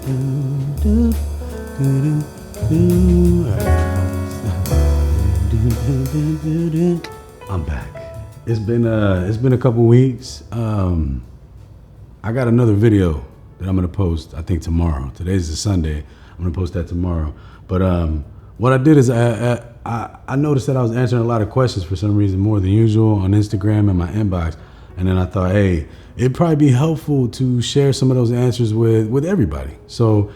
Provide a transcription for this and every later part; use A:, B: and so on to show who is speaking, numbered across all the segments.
A: I'm back. It's been a couple weeks. I got another video that I'm gonna post, I think tomorrow. Today's a Sunday. I'm gonna post that tomorrow. But what I did is I noticed that I was answering a lot of questions for some reason, more than usual, on Instagram and my inbox. And then I thought, hey, it'd probably be helpful to share some of those answers with everybody. So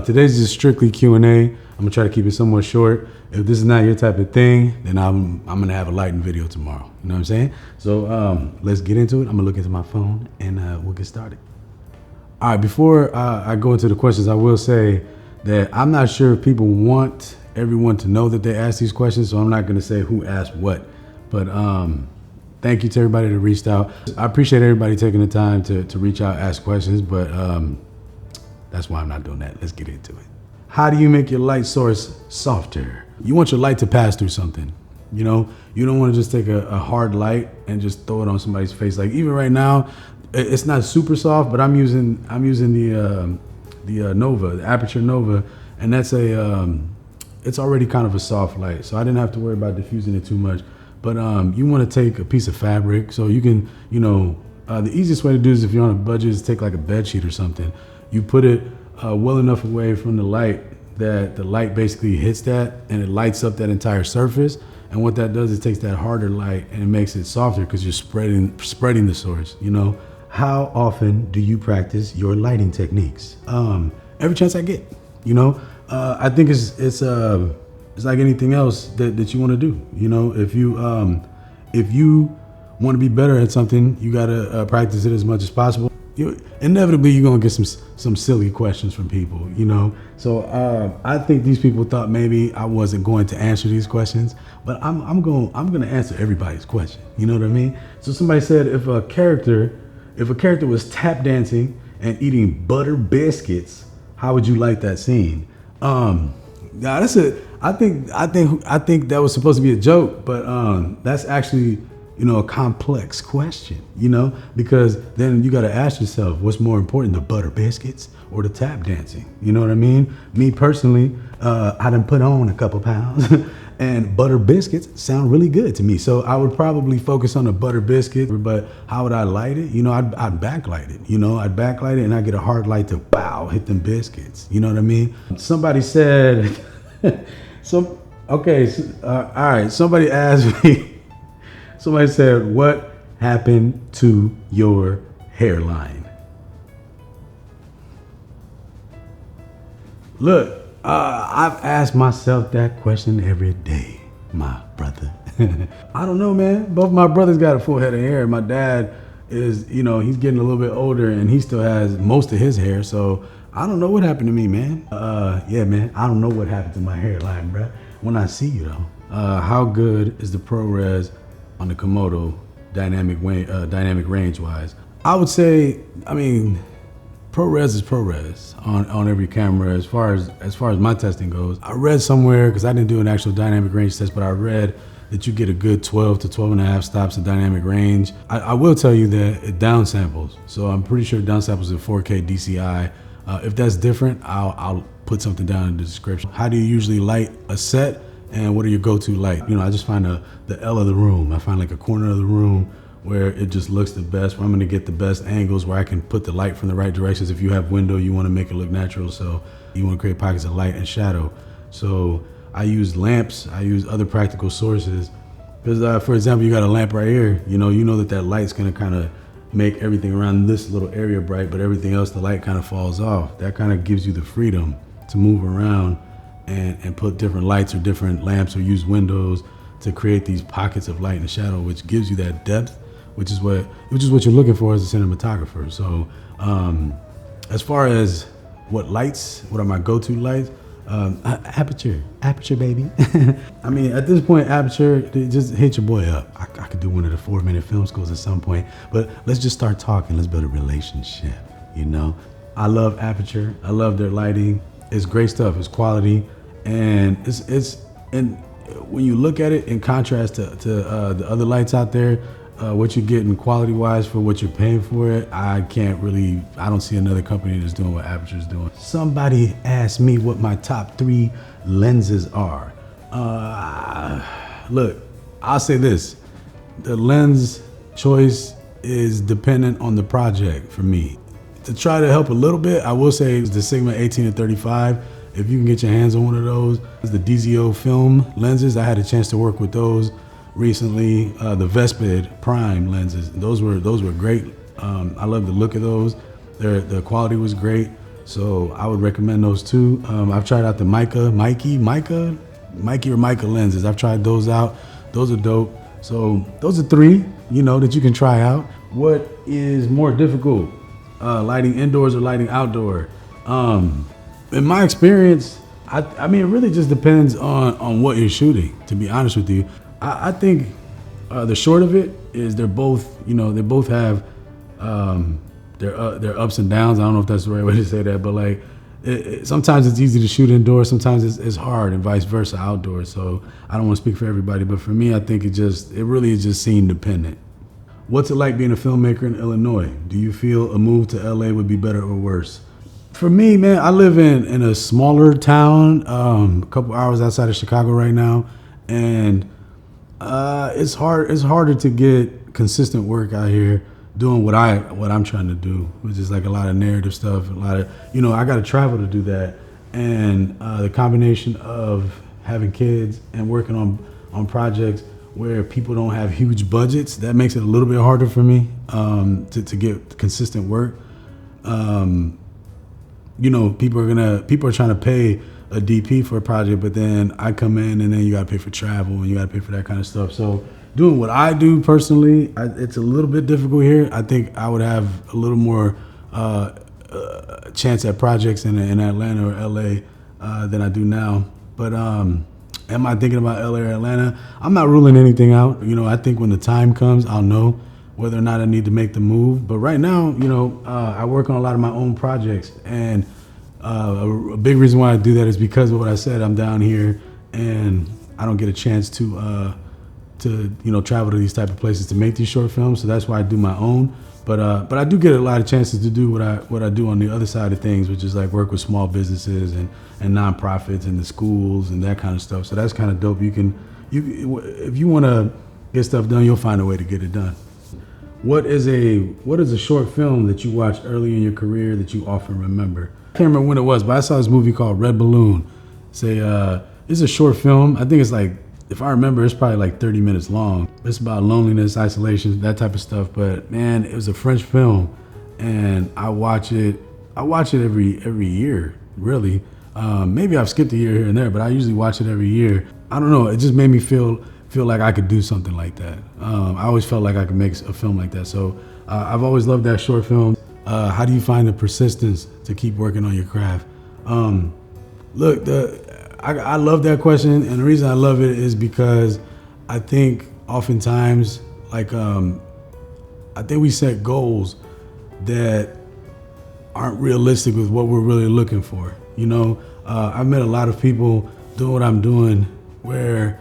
A: today's just strictly Q&A. I'm gonna try to keep it somewhat short. If this is not your type of thing, then I'm gonna have a lightened video tomorrow. You know what I'm saying? So let's get into it. I'm gonna look into my phone and we'll get started. All right, before I go into the questions, I will say that I'm not sure if people want everyone to know that they ask these questions, so I'm not gonna say who asked what. But thank you to everybody that reached out. I appreciate everybody taking the time to reach out, ask questions, but that's why I'm not doing that. Let's get into it. How do you make your light source softer? You want your light to pass through something. You know, you don't want to just take a hard light and just throw it on somebody's face. Like even right now, it's not super soft, but I'm using the Nova, the Aperture Nova, and that's it's already kind of a soft light, so I didn't have to worry about diffusing it too much. But you want to take a piece of fabric, so you can, the easiest way to do is if you're on a budget is take like a bed sheet or something. You put it well enough away from the light that the light basically hits that and it lights up that entire surface. And what that does is it takes that harder light and it makes it softer because you're spreading the source, How often do you practice your lighting techniques? Every chance I get, I think it's like anything else that you want to do. If you want to be better at something, you gotta practice it as much as possible. Inevitably, you're gonna get some silly questions from people, So I think these people thought maybe I wasn't going to answer these questions, but I'm gonna answer everybody's question. You know what I mean? So somebody said if a character was tap dancing and eating butter biscuits, how would you like that scene? Now that's it. I think that was supposed to be a joke, but that's actually a complex question, because then you got to ask yourself, what's more important, the butter biscuits or the tap dancing? You know what I mean? Me personally, I done put on a couple pounds and butter biscuits sound really good to me. So I would probably focus on the butter biscuit, but how would I light it? I'd backlight it, I'd backlight it and I get a hard light to hit them biscuits. You know what I mean? Somebody said, all right. Somebody asked me, somebody said, what happened to your hairline? Look, I've asked myself that question every day, my brother. I don't know, man. Both my brothers got a full head of hair. My dad is, he's getting a little bit older and he still has most of his hair. So I don't know what happened to me, man. Yeah, man, I don't know what happened to my hairline, bro. When I see you, though. How good is the ProRes on the Komodo dynamic range wise? I would say, ProRes is ProRes on every camera as far as my testing goes. I read somewhere, because I didn't do an actual dynamic range test, but I read that you get a good 12 to 12 and a half stops of dynamic range. I will tell you that it downsamples. So I'm pretty sure it downsamples at 4K DCI. If that's different, I'll put something down in the description. How do you usually light a set? And what are your go-to light? I just find the L of the room. I find like a corner of the room where it just looks the best, where I'm gonna get the best angles, where I can put the light from the right directions. If you have window, you wanna make it look natural, so you wanna create pockets of light and shadow. So I use lamps, I use other practical sources. Because for example, you got a lamp right here, you know that light's gonna kind of make everything around this little area bright, but everything else, the light kind of falls off. That kind of gives you the freedom to move around and put different lights or different lamps or use windows to create these pockets of light and shadow, which gives you that depth, which is what you're looking for as a cinematographer. So as far as what are my go-to lights, aperture baby. At this point, aperture, just hit your boy up. I could do one of the 4-minute film schools at some point, but let's just start talking. Let's build a relationship. I love aperture. I love their lighting. It's great stuff. It's quality, and and when you look at it in contrast to the other lights out there, what you're getting quality wise for what you're paying for it, I don't see another company that's doing what Aperture's doing. Somebody asked me what my top 3 lenses are. Look, I'll say this. The lens choice is dependent on the project for me. To try to help a little bit, I will say it's the Sigma 18 to 35. If you can get your hands on one of those, the DZO film lenses, I had a chance to work with those recently. The Vespid Prime lenses, those were great. I love the look of those. The quality was great, so I would recommend those too. I've tried out the Mica lenses. I've tried those out. Those are dope. So those are 3, that you can try out. What is more difficult, lighting indoors or lighting outdoor? In my experience, I mean, it really just depends on what you're shooting, to be honest with you. I think the short of it is they're both, they both have their ups and downs. I don't know if that's the right way to say that, but like, sometimes it's easy to shoot indoors, sometimes it's hard, and vice versa outdoors. So I don't want to speak for everybody, but for me, I think it really is just scene dependent. What's it like being a filmmaker in Illinois? Do you feel a move to LA would be better or worse? For me, man, I live in a smaller town, a couple hours outside of Chicago right now, and it's harder to get consistent work out here doing what I'm trying to do, which is like a lot of narrative stuff, a lot of, I got to travel to do that. And the combination of having kids and working on projects where people don't have huge budgets, that makes it a little bit harder for me to get consistent work. People are trying to pay a DP for a project, but then I come in and then you got to pay for travel and you got to pay for that kind of stuff. So doing what I do personally, it's a little bit difficult here. I think I would have a little more chance at projects in Atlanta or LA than I do now. But am I thinking about LA or Atlanta? I'm not ruling anything out. I think when the time comes, I'll know whether or not I need to make the move. But right now, I work on a lot of my own projects, and a big reason why I do that is because of what I said. I'm down here, and I don't get a chance to travel to these type of places to make these short films. So that's why I do my own. But I do get a lot of chances to do what I do on the other side of things, which is like work with small businesses and nonprofits and the schools and that kind of stuff. So that's kind of dope. If you want to get stuff done, you'll find a way to get it done. What is a short film that you watched early in your career that you often remember? I can't remember when it was, but I saw this movie called Red Balloon. It's a short film. I think it's like, if I remember, it's probably like 30 minutes long. It's about loneliness, isolation, that type of stuff. But man, it was a French film, and I watch it every year, really. Maybe I've skipped a year here and there, but I usually watch it every year. I don't know. It just made me feel like I could do something like that. I always felt like I could make a film like that. So I've always loved that short film. How do you find the persistence to keep working on your craft? Look, I love that question, and the reason I love it is because I think oftentimes, I think we set goals that aren't realistic with what we're really looking for. I've met a lot of people doing what I'm doing where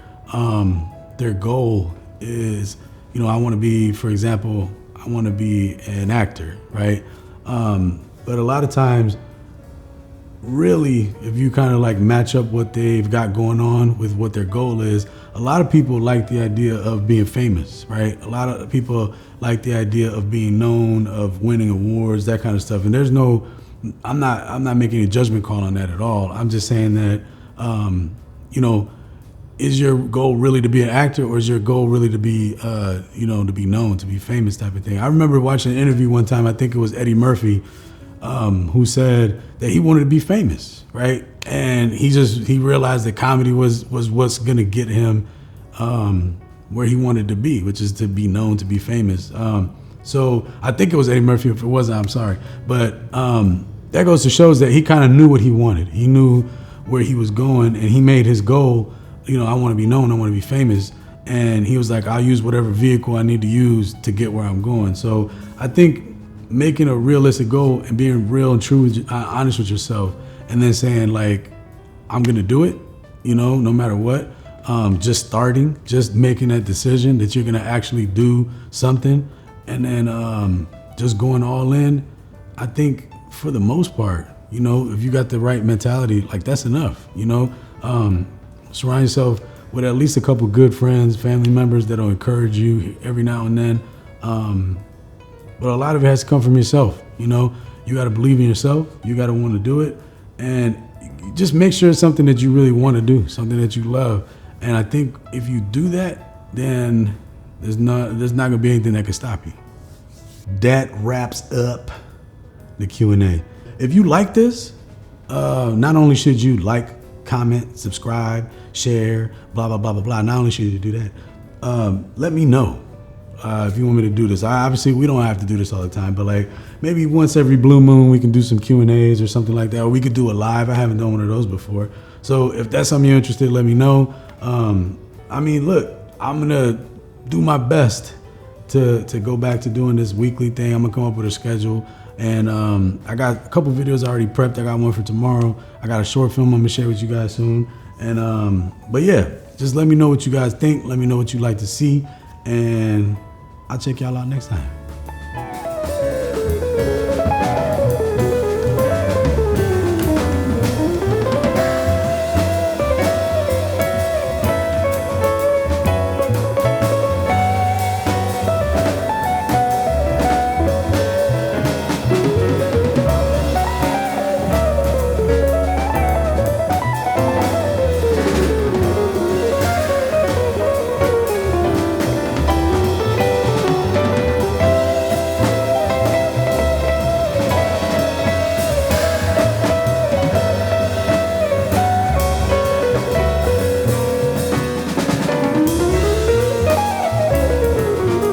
A: their goal is, I want to be, for example, I want to be an actor, right? But a lot of times, really, if you kind of like match up what they've got going on with what their goal is, a lot of people like the idea of being famous, right? A lot of people like the idea of being known, of winning awards, that kind of stuff. And I'm not making a judgment call on that at all. I'm just saying that, is your goal really to be an actor, or is your goal really to be, to be known, to be famous type of thing? I remember watching an interview one time, I think it was Eddie Murphy, who said that he wanted to be famous, right? And he realized that comedy was what's gonna get him where he wanted to be, which is to be known, to be famous. So I think it was Eddie Murphy. If it wasn't, I'm sorry. But that goes to shows that he kind of knew what he wanted. He knew where he was going, and he made his goal, I want to be known, I want to be famous. And he was like, I'll use whatever vehicle I need to use to get where I'm going. So I think making a realistic goal and being real and true, honest with yourself, and then saying like, I'm gonna do it, no matter what. just starting, just making that decision that you're gonna actually do something, and then just going all in. I think for the most part, you know, if you got the right mentality, like that's enough, you know. Surround yourself with at least a couple good friends, family members that'll encourage you every now and then. But a lot of it has to come from yourself, you know. You gotta believe in yourself, you gotta wanna do it, and just make sure it's something that you really wanna do, something that you love. And I think if you do that, then there's not gonna be anything that can stop you. That wraps up the Q&A. If you like this, not only should you like, comment, subscribe, share, blah, blah, blah, blah, blah. Not only should you do that, let me know if you want me to do this. Obviously, we don't have to do this all the time, but like maybe once every blue moon, we can do some Q&As or something like that, or we could do a live. I haven't done one of those before. So if that's something you're interested in, let me know. I mean, look, I'm gonna do my best to go back to doing this weekly thing. I'm gonna come up with a schedule. And I got a couple videos already prepped. I got one for tomorrow. I got a short film I'm gonna share with you guys soon. And but yeah, just let me know what you guys think. Let me know what you'd like to see. And I'll check y'all out next time.